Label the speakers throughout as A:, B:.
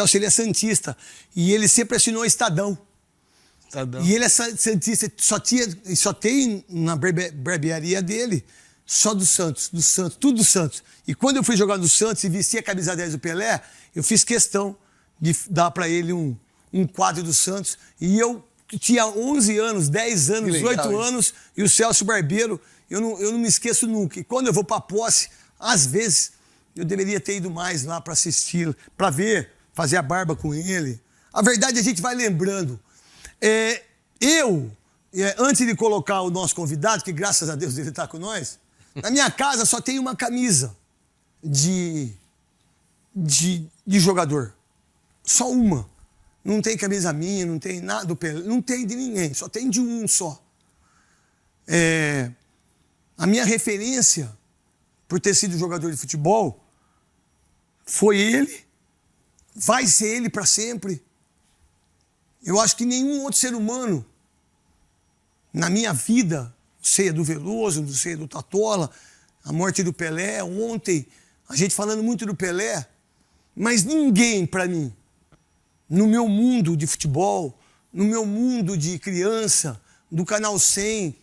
A: Celso, ele é santista e ele sempre assinou Estadão. E ele é santista, só tem na barbearia dele só do Santos, tudo do Santos. E quando eu fui jogar no Santos e vesti a camisa 10 do Pelé, eu fiz questão de dar para ele um quadro do Santos. E eu tinha 11 anos, 10 anos, 8 anos, e o Celso Barbeiro, eu não me esqueço nunca. E quando eu vou para posse, às vezes, eu deveria ter ido mais lá para assistir, para ver, fazer a barba com ele. A verdade, a gente vai lembrando. Antes de colocar o nosso convidado, que graças a Deus ele está com nós, na minha casa só tem uma camisa de jogador. Só uma. Não tem camisa minha, não tem nada do Pelé, não tem de ninguém, só tem de um só. A minha referência, por ter sido jogador de futebol, foi ele, vai ser ele para sempre. Eu acho que nenhum outro ser humano, na minha vida, seja do Veloso, seja do Tatola, a morte do Pelé, ontem, a gente falando muito do Pelé, mas ninguém para mim, no meu mundo de futebol, no meu mundo de criança, do Canal 100,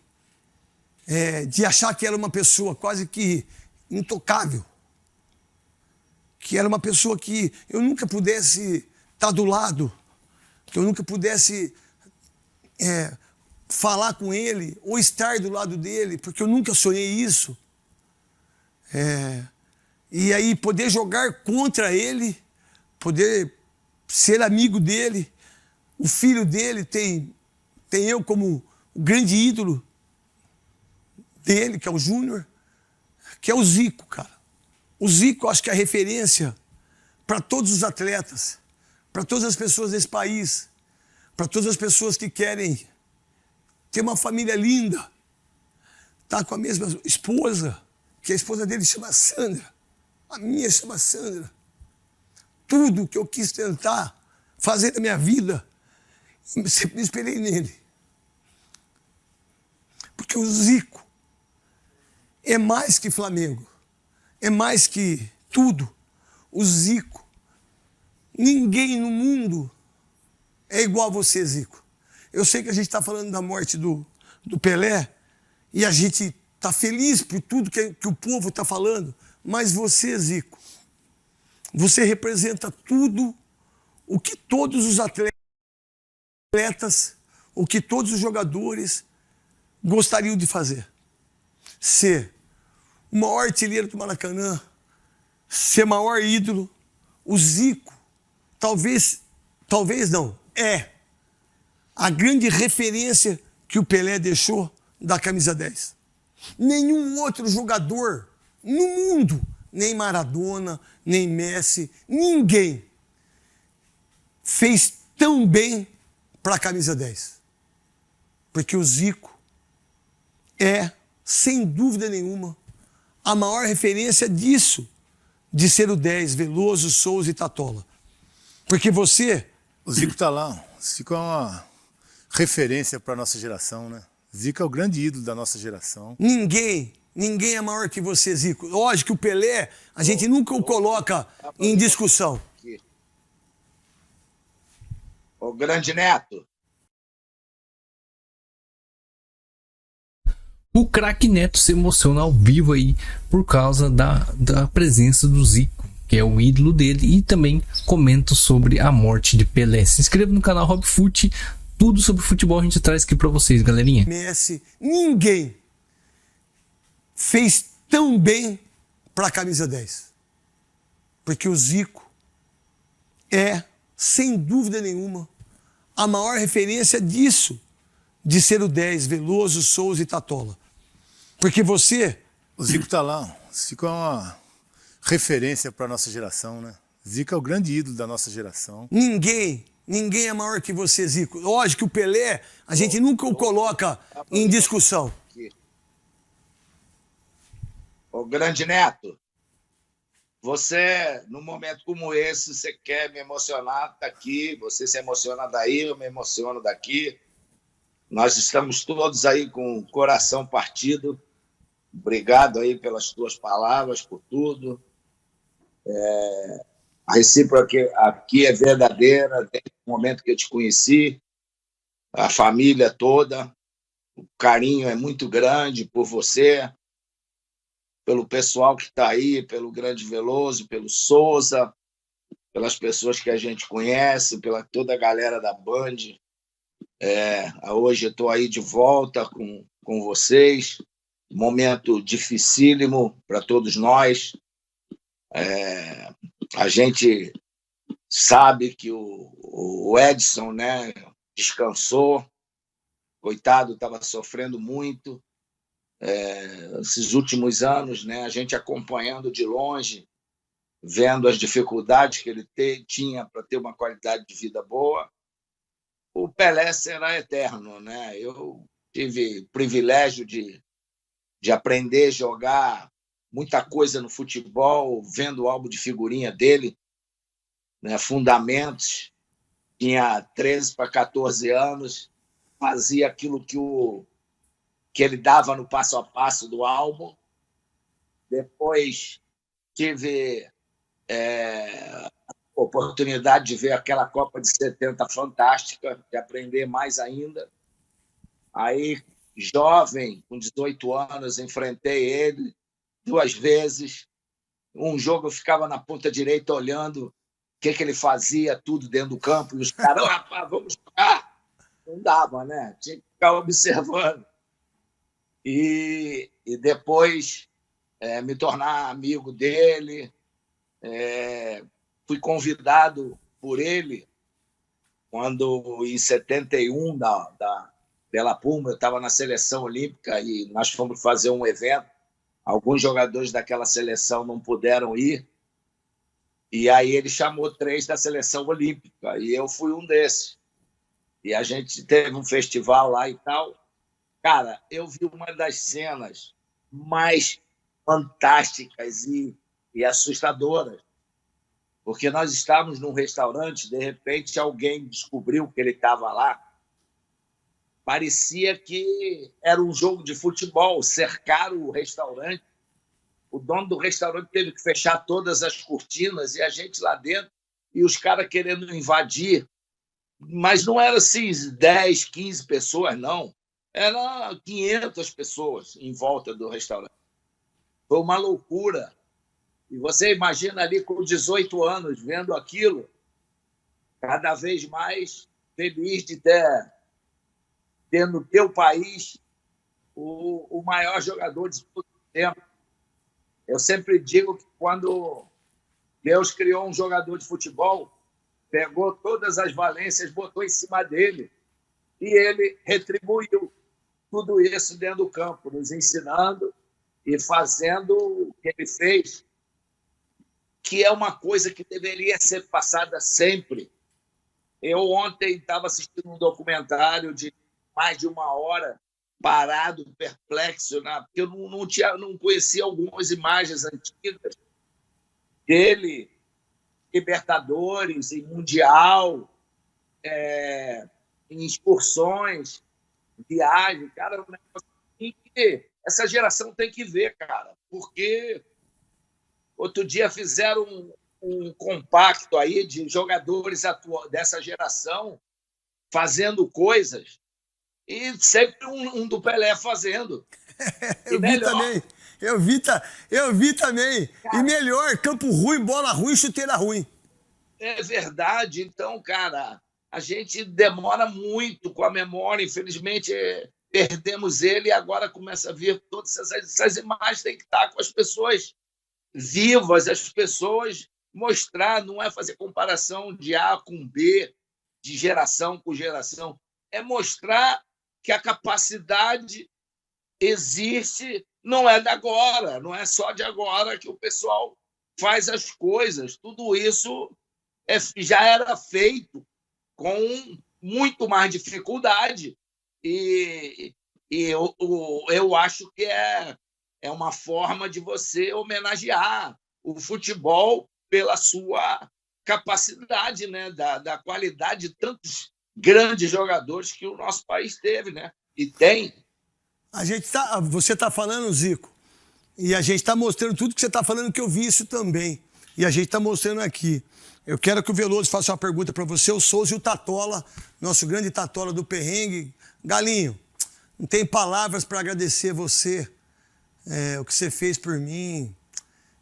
A: de achar que era uma pessoa quase que intocável, que era uma pessoa que eu nunca pudesse estar do lado, que eu nunca pudesse falar com ele ou estar do lado dele, porque eu nunca sonhei isso. E aí poder jogar contra ele, poder ser amigo dele, o filho dele tem eu como o grande ídolo dele, que é o Júnior, que é o Zico, cara. O Zico, eu acho que é a referência para todos os atletas, para todas as pessoas desse país, para todas as pessoas que querem ter uma família linda, tá com a mesma esposa, que a esposa dele chama Sandra, a minha chama Sandra. Tudo que eu quis tentar fazer na minha vida, eu sempre me espelhei nele. Porque o Zico é mais que Flamengo, é mais que tudo. O Zico, ninguém no mundo é igual a você, Zico. Eu sei que a gente está falando da morte do Pelé e a gente está feliz por tudo que o povo está falando, mas você, Zico, você representa tudo o que todos os atletas, o que todos os jogadores gostariam de fazer. Ser o maior artilheiro do Maracanã, ser maior ídolo. O Zico, talvez não, é a grande referência que o Pelé deixou da camisa 10. Nenhum outro jogador no mundo, nem Maradona, nem Messi, ninguém fez tão bem para a camisa 10. Porque o Zico é, sem dúvida nenhuma, a maior referência disso, de ser o 10, Veloso, Souza e Tatola. Porque você...
B: O Zico tá lá, o Zico é uma referência para a nossa geração, né? Zico é o grande ídolo da nossa geração.
A: Ninguém é maior que você, Zico. Lógico que o Pelé, a gente nunca o coloca em discussão.
C: Ô, grande Neto.
D: O craque Neto se emociona ao vivo aí por causa da presença do Zico, que é o ídolo dele, e também comenta sobre a morte de Pelé. Se inscreva no canal Rob Fute, tudo sobre futebol a gente traz aqui pra vocês, galerinha.
A: Messi, ninguém fez tão bem pra camisa 10. Porque o Zico é, sem dúvida nenhuma, a maior referência disso, de ser o 10, Veloso, Souza e Tatola. Porque você...
B: O Zico tá lá, o Zico é uma referência para a nossa geração, né? Zico é o grande ídolo da nossa geração.
A: Ninguém é maior que você, Zico. Lógico que o Pelé, a gente nunca o coloca em discussão.
C: Ô, grande Neto, você, num momento como esse, você quer me emocionar, tá aqui, você se emociona daí, eu me emociono daqui. Nós estamos todos aí com o coração partido. Obrigado aí pelas tuas palavras, por tudo. A recíproca aqui é verdadeira, desde o momento que eu te conheci, a família toda, o carinho é muito grande por você, pelo pessoal que está aí, pelo Grande Veloso, pelo Souza, pelas pessoas que a gente conhece, pela toda a galera da Band. Hoje eu estou aí de volta com vocês, momento dificílimo para todos nós. A gente sabe que o Edson, né, descansou, coitado, estava sofrendo muito esses últimos anos, né, a gente acompanhando de longe, vendo as dificuldades que ele tinha para ter uma qualidade de vida boa. O Pelé será eterno, né? Eu tive o privilégio de aprender a jogar muita coisa no futebol, vendo o álbum de figurinha dele, né? Fundamentos. Tinha 13 para 14 anos, fazia aquilo que ele dava no passo a passo do álbum. Depois tive oportunidade de ver aquela Copa de 70 fantástica, de aprender mais ainda. Aí, jovem, com 18 anos, enfrentei ele 2 vezes. Um jogo eu ficava na ponta direita olhando o que ele fazia, tudo dentro do campo, e os caras, rapaz, vamos jogar. Não dava, né? Tinha que ficar observando. E depois me tornar amigo dele. Fui convidado por ele quando, em 71, da Bela Puma, eu estava na seleção olímpica e nós fomos fazer um evento. Alguns jogadores daquela seleção não puderam ir. E aí ele chamou 3 da seleção olímpica e eu fui um desses. E a gente teve um festival lá e tal. Cara, eu vi uma das cenas mais fantásticas e assustadoras. Porque nós estávamos num restaurante, de repente alguém descobriu que ele estava lá. Parecia que era um jogo de futebol, cercaram o restaurante. O dono do restaurante teve que fechar todas as cortinas e a gente lá dentro, e os caras querendo invadir. Mas não era assim 10, 15 pessoas, não. Eram 500 pessoas em volta do restaurante. Foi uma loucura. E você imagina ali com 18 anos, vendo aquilo, cada vez mais feliz de ter no teu país o maior jogador de todo o tempo. Eu sempre digo que quando Deus criou um jogador de futebol, pegou todas as valências, botou em cima dele e ele retribuiu tudo isso dentro do campo, nos ensinando e fazendo o que ele fez, que é uma coisa que deveria ser passada sempre. Eu ontem estava assistindo um documentário de mais de 1 hora, parado, perplexo, né? Porque eu não conhecia algumas imagens antigas dele, Libertadores, em Mundial, em excursões, viagem. Cara, é um negócio que essa geração tem que ver, cara, porque outro dia fizeram um compacto aí de jogadores dessa geração fazendo coisas e sempre um do Pelé fazendo.
A: Eu vi também. Eu vi também. Cara, e melhor, campo ruim, bola ruim, chuteira ruim.
C: É verdade. Então, cara, a gente demora muito com a memória. Infelizmente, perdemos ele e agora começa a vir todas essas imagens. Tem que estar com as pessoas vivas, as pessoas mostrar, não é fazer comparação de A com B, de geração com geração, é mostrar que a capacidade existe, não é de agora, não é só de agora que o pessoal faz as coisas. Tudo isso já era feito com muito mais dificuldade e eu acho que é uma forma de você homenagear o futebol pela sua capacidade, né? da qualidade de tantos grandes jogadores que o nosso país teve, né? E tem.
A: Você está falando, Zico, e a gente está mostrando tudo que você está falando, que eu vi isso também. E a gente está mostrando aqui. Eu quero que o Veloso faça uma pergunta para você, o Souza e o Tatola, nosso grande Tatola do perrengue. Galinho, não tem palavras para agradecer você, o que você fez por mim.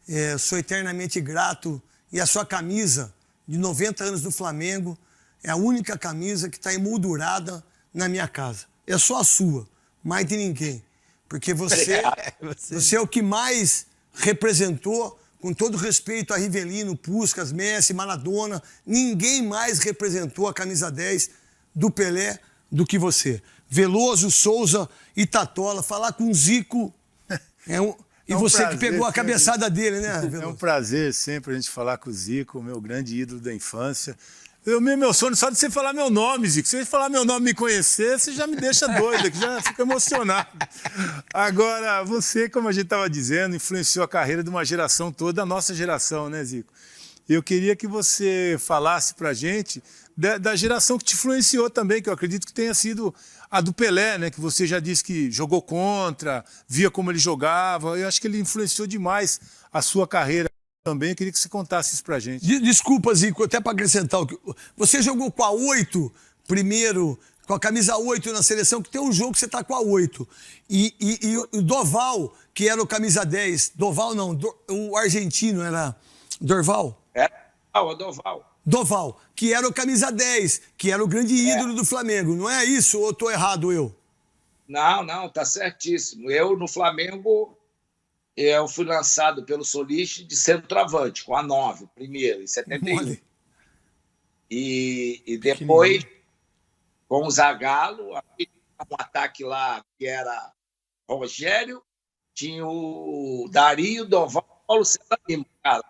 A: Eu sou eternamente grato. E a sua camisa de 90 anos do Flamengo é a única camisa que está emoldurada na minha casa. É só a sua, mais de ninguém. Porque você é o que mais representou, com todo respeito a Rivelino, Puskás, Messi, Maradona, ninguém mais representou a camisa 10 do Pelé do que você. Veloso, Souza e Tatola, falar com o Zico e você prazer, que pegou a cabeçada dele, né, Veloso?
B: É um prazer sempre a gente falar com o Zico, meu grande ídolo da infância. Meu sonho só de você falar meu nome, Zico. Se você falar meu nome e me conhecer, você já me deixa doido, que já fica emocionado. Agora, você, como a gente estava dizendo, influenciou a carreira de uma geração toda, a nossa geração, né, Zico? Eu queria que você falasse pra gente da geração que te influenciou também, que eu acredito que tenha sido a do Pelé, né? Que você já disse que jogou contra, via como ele jogava. Eu acho que ele influenciou demais a sua carreira também. Eu queria que você contasse isso pra gente.
A: Desculpa, Zico, até para acrescentar. Você jogou com a 8 primeiro, com a camisa 8 na seleção, que tem um jogo que você tá com a 8. E o Doval, que era o camisa 10. Doval não, o argentino era Dorval?
C: O Doval.
A: Doval, que era o camisa 10, que era o grande ídolo do Flamengo. Não é isso ou tô errado eu?
C: Não, tá certíssimo. Eu, no Flamengo, eu fui lançado pelo Soliste de centroavante, com a 9, primeiro, em 71. E depois, com o Zagallo, um ataque lá que era Rogério, tinha o Dario, Doval, Paulo César Lima, cara.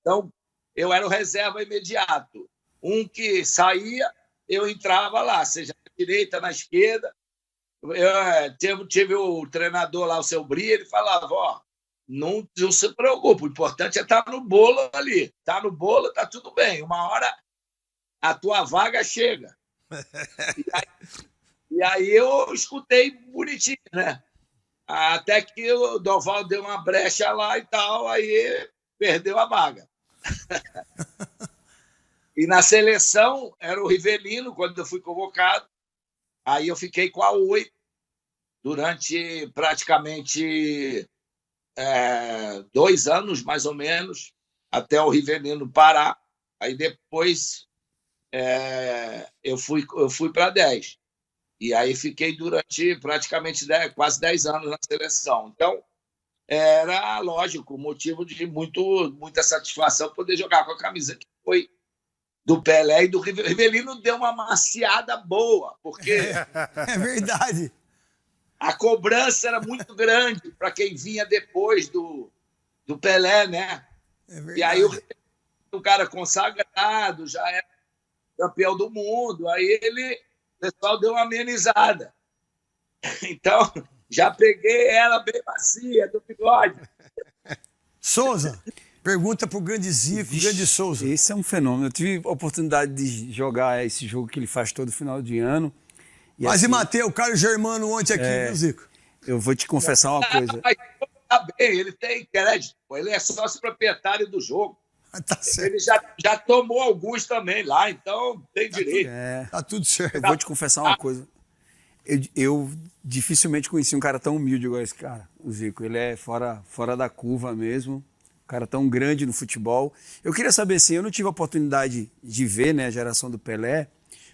C: Então, eu era o reserva imediato. Um que saía, eu entrava lá, seja na direita, na esquerda. Tive o treinador lá, o seu Bri, ele falava, não se preocupe, o importante é estar no bolo ali. Está no bolo, está tudo bem. Uma hora a tua vaga chega. E aí eu escutei bonitinho, né? Até que o Doval deu uma brecha lá e tal, aí perdeu a vaga. E na seleção era o Rivelino, quando eu fui convocado. Aí eu fiquei com a 8 durante praticamente 2 anos, mais ou menos, até o Rivelino parar. Aí depois eu fui para 10. E aí fiquei durante praticamente quase 10 anos na seleção. Então, era, lógico, motivo de muita satisfação poder jogar com a camisa que foi do Pelé e do Rivelino. Rivelino deu uma maciada boa, porque
A: é verdade.
C: A cobrança era muito grande para quem vinha depois do Pelé, né?
A: É verdade.
C: E aí o cara consagrado, já era campeão do mundo, aí o pessoal deu uma amenizada. Então, já peguei ela bem macia, do bigode.
A: Souza, pergunta pro grande Zico, grande Souza.
E: Esse é um fenômeno. Eu tive a oportunidade de jogar esse jogo que ele faz todo final de ano.
A: Mas e matei o Carlos Germano ontem aqui, viu, Zico?
E: Eu vou te confessar uma coisa.
C: Tá bem, ele tem crédito. Ele é sócio proprietário do jogo.
A: Tá certo.
C: Ele já tomou alguns também lá, então tem direito.
A: Tá tudo certo.
E: Eu vou te confessar uma coisa. Eu dificilmente conheci um cara tão humilde igual esse cara, o Zico. Ele é fora da curva mesmo. Um cara tão grande no futebol. Eu queria saber, assim, eu não tive a oportunidade de ver, né, a geração do Pelé,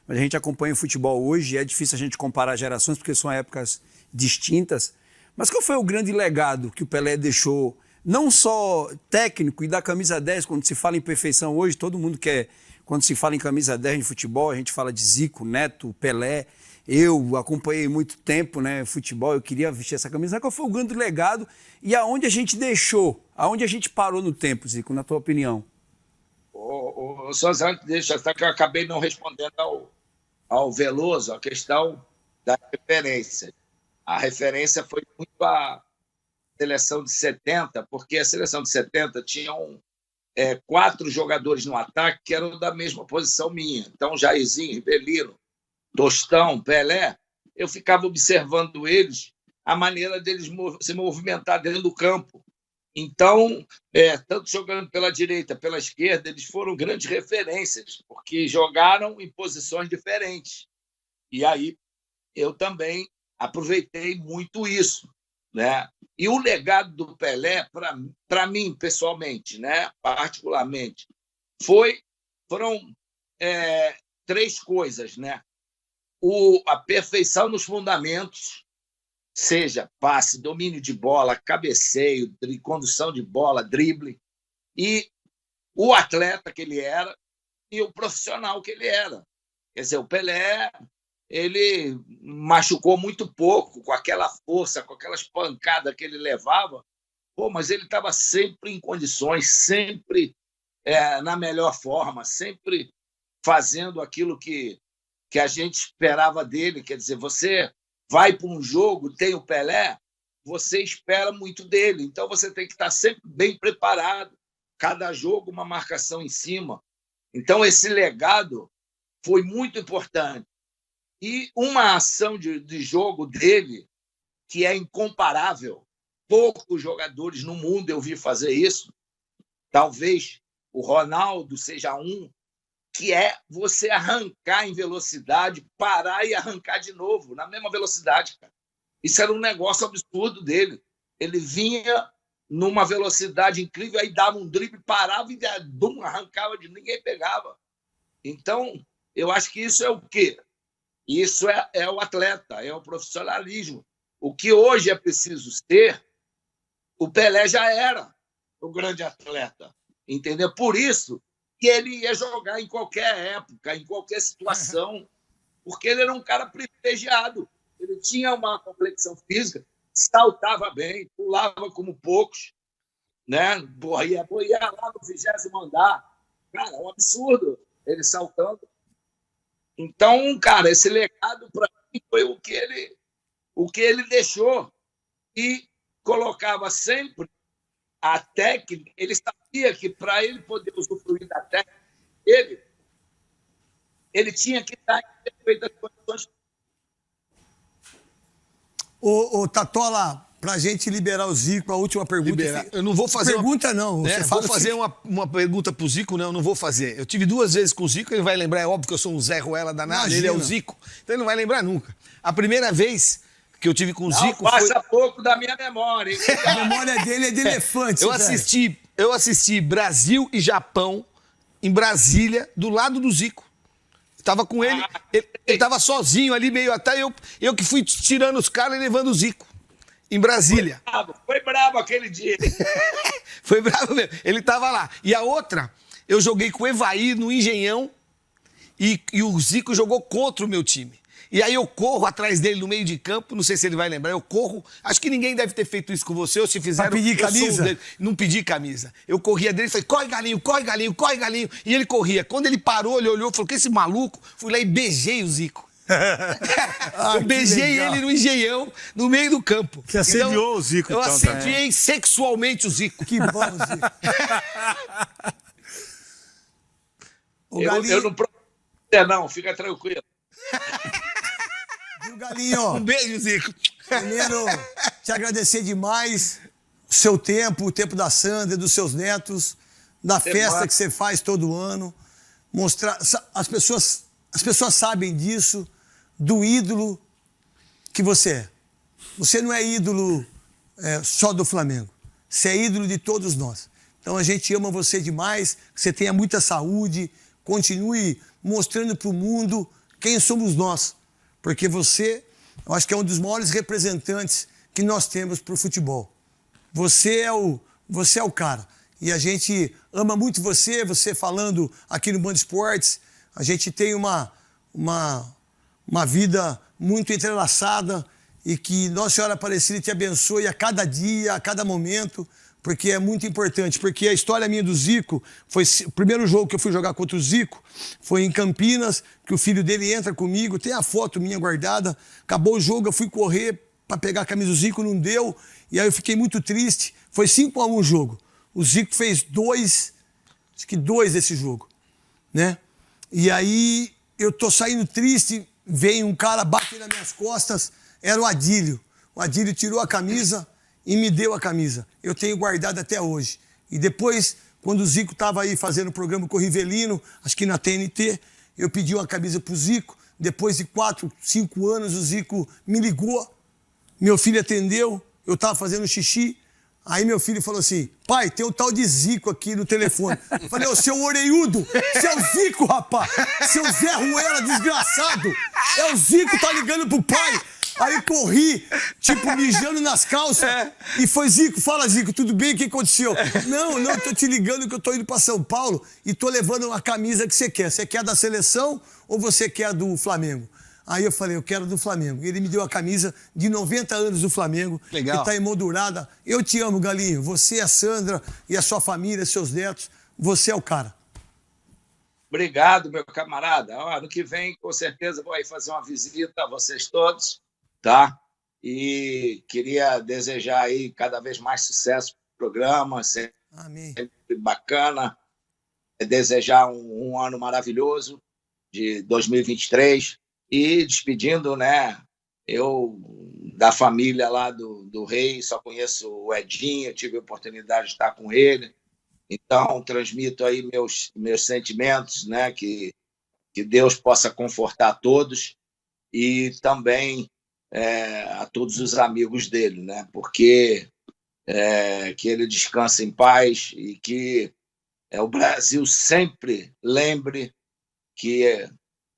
E: mas a gente acompanha o futebol hoje e é difícil a gente comparar gerações porque são épocas distintas. Mas qual foi o grande legado que o Pelé deixou, não só técnico e da camisa 10, quando se fala em perfeição hoje, todo mundo quer, quando se fala em camisa 10 de futebol, a gente fala de Zico, Neto, Pelé. Eu acompanhei muito tempo, né, futebol, eu queria vestir essa camisa. Qual foi o grande legado e aonde a gente deixou, aonde a gente parou no tempo, Zico, na tua opinião?
C: Souza, deixa estar que eu acabei não respondendo ao Veloso a questão da referência. A referência foi muito a seleção de 70, porque a seleção de 70 tinham 4 jogadores no ataque que eram da mesma posição minha. Então, Jairzinho, Rivelino, Tostão, Pelé, eu ficava observando eles, a maneira deles se movimentar dentro do campo. Então, tanto jogando pela direita, pela esquerda, eles foram grandes referências, porque jogaram em posições diferentes. E aí eu também aproveitei muito isso, né? E o legado do Pelé, para mim, pessoalmente, né, particularmente, foram 3 coisas, né? A perfeição nos fundamentos, seja passe, domínio de bola, cabeceio, condução de bola, drible, e o atleta que ele era e o profissional que ele era. Quer dizer, o Pelé, ele machucou muito pouco, com aquela força, com aquelas pancadas que ele levava, mas ele estava sempre em condições, sempre na melhor forma, sempre fazendo aquilo que a gente esperava dele. Quer dizer, você vai para um jogo, tem o Pelé, você espera muito dele, então você tem que estar sempre bem preparado, cada jogo uma marcação em cima. Então esse legado foi muito importante. E uma ação de jogo dele que é incomparável, poucos jogadores no mundo eu vi fazer isso, talvez o Ronaldo seja um, que é você arrancar em velocidade, parar e arrancar de novo, na mesma velocidade, cara. Isso era um negócio absurdo dele. Ele vinha numa velocidade incrível, aí dava um drible, parava e arrancava de ninguém pegava. Então, eu acho que isso é o quê? Isso é o atleta, é o profissionalismo. O que hoje é preciso ser, o Pelé já era o grande atleta, entendeu? Por isso que ele ia jogar em qualquer época, em qualquer situação, porque ele era um cara privilegiado. Ele tinha uma complexão física, saltava bem, pulava como poucos, né? Ia lá no 20º andar. Cara, é um absurdo ele saltando. Então, cara, esse legado para mim foi o que ele deixou, e colocava sempre a técnica. Ele sabia que para ele poder usufruir da técnica ele tinha que estar em perfeitas condições.
A: Ô, Tatola, pra gente liberar o Zico, a última pergunta.
F: Eu não vou fazer
A: pergunta, não.
F: Né?
A: Você
F: Vou
A: fala
F: fazer
A: assim,
F: uma pergunta pro Zico, não, eu não vou fazer. Eu tive 2 vezes com o Zico, ele vai lembrar, é óbvio que eu sou um Zé Ruela danado,
A: Imagina.
F: ele é o Zico, então ele não vai lembrar nunca. A primeira vez que eu tive com o Zico
C: Passa pouco da minha memória, hein?
A: a memória dele é de elefante.
F: eu assisti Brasil e Japão em Brasília, do lado do Zico. Tava com ele, ele tava sozinho ali, meio até eu que fui tirando os caras e levando o Zico. Em Brasília.
C: Foi bravo aquele dia.
F: Foi bravo mesmo. Ele tava lá. E a outra, eu joguei com o Evaí no Engenhão e o Zico jogou contra o meu time. E aí eu corro atrás dele no meio de campo, não sei se ele vai lembrar, eu corro, acho que ninguém deve ter feito isso com você, ou se fizeram...
A: Pra pedir camisa?
F: Não pedi camisa. Eu corria dele e falei, corre galinho, corre galinho, corre galinho. E ele corria. Quando ele parou, ele olhou e falou, que esse maluco? Fui lá e beijei o Zico. Eu beijei ele no Engenhão, no meio do campo.
B: Você assediou o Zico,
F: Eu
B: então,
F: assediei sexualmente o Zico.
A: Que bom, Zico.
C: Eu não prometo, não, fica tranquilo.
A: Viu, Galinho?
F: Um beijo, Zico.
A: Primeiro, te agradecer demais o seu tempo, o tempo da Sandra, dos seus netos, da festa que você faz todo ano. Mostrar, as pessoas sabem disso, do ídolo que você é. Você não é ídolo só do Flamengo. Você é ídolo de todos nós. Então a gente ama você demais, que você tenha muita saúde, continue mostrando para o mundo quem somos nós. Porque você, eu acho que é um dos maiores representantes que nós temos para o futebol. Você é o cara. E a gente ama muito você falando aqui no Band Esportes. A gente tem uma vida muito entrelaçada e que Nossa Senhora Aparecida te abençoe a cada dia, a cada momento, porque é muito importante. Porque a história minha do Zico, foi o primeiro jogo que eu fui jogar contra o Zico, foi em Campinas, que o filho dele entra comigo, tem a foto minha guardada, acabou o jogo, eu fui correr para pegar a camisa do Zico, não deu, e aí eu fiquei muito triste. Foi 5-1 o jogo. O Zico fez 2 desse jogo, né? E aí eu tô saindo triste, vem um cara, bate nas minhas costas, era o Adílio. O Adílio tirou a camisa e me deu a camisa. Eu tenho guardado até hoje. E depois, quando o Zico estava aí fazendo o programa com o Rivelino, acho que na TNT, eu pedi uma camisa pro Zico. Depois de 4, 5 anos, o Zico me ligou. Meu filho atendeu, eu estava fazendo xixi. Aí meu filho falou assim, pai, tem um tal de Zico aqui no telefone. Eu falei, ô, seu orelhudo, seu Zico, rapaz. Seu Zé Ruela, desgraçado. É o Zico, tá ligando pro pai. Aí eu corri, tipo, mijando nas calças. E foi, Zico, fala, Zico, tudo bem? O que aconteceu? Não, tô te ligando que eu tô indo pra São Paulo e tô levando uma camisa que você quer. Você quer da seleção ou você quer do Flamengo? Aí eu falei, eu quero do Flamengo. Ele me deu a camisa de 90 anos do Flamengo.
F: Legal.
A: Que tá emoldurada. Eu te amo, Galinho. Você, a Sandra e a sua família, seus netos. Você é o cara.
C: Obrigado, meu camarada. Ó, ano que vem, com certeza, vou aí fazer uma visita a vocês todos, tá? E queria desejar aí cada vez mais sucesso pro programa, sempre
A: Amém.
C: bacana. Desejar um ano maravilhoso de 2023 e despedindo, né? Eu, da família lá do Rei, só conheço o Edinho, tive a oportunidade de estar com ele. Então, transmito aí meus sentimentos, né? Que Deus possa confortar todos e também a todos os amigos dele, né? Porque que ele descanse em paz e que o Brasil sempre lembre que,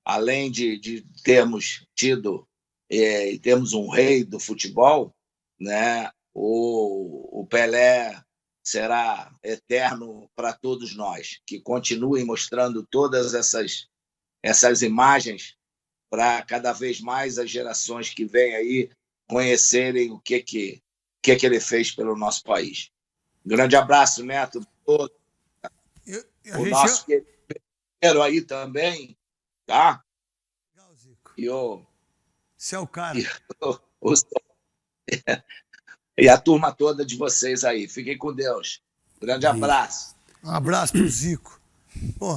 C: além de termos tido e temos um rei do futebol, né? O Pelé será eterno para todos nós, que continuem mostrando todas essas imagens para cada vez mais as gerações que vêm aí conhecerem o que ele fez pelo nosso país. Um grande abraço, Neto, todo. O nosso querido aí também, tá? E
A: Você é o cara.
C: E a turma toda de vocês aí. Fiquem com Deus. Grande abraço.
A: Um abraço pro Zico. Pô,